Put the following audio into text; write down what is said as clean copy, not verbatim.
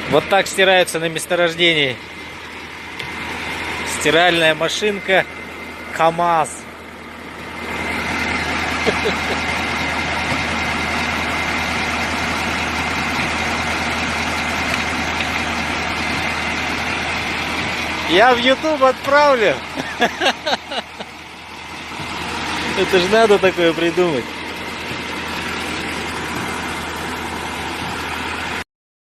Вот так стирается на месторождении стиральная машинка КамАЗ. Я в YouTube отправлю. Это же надо такое придумать.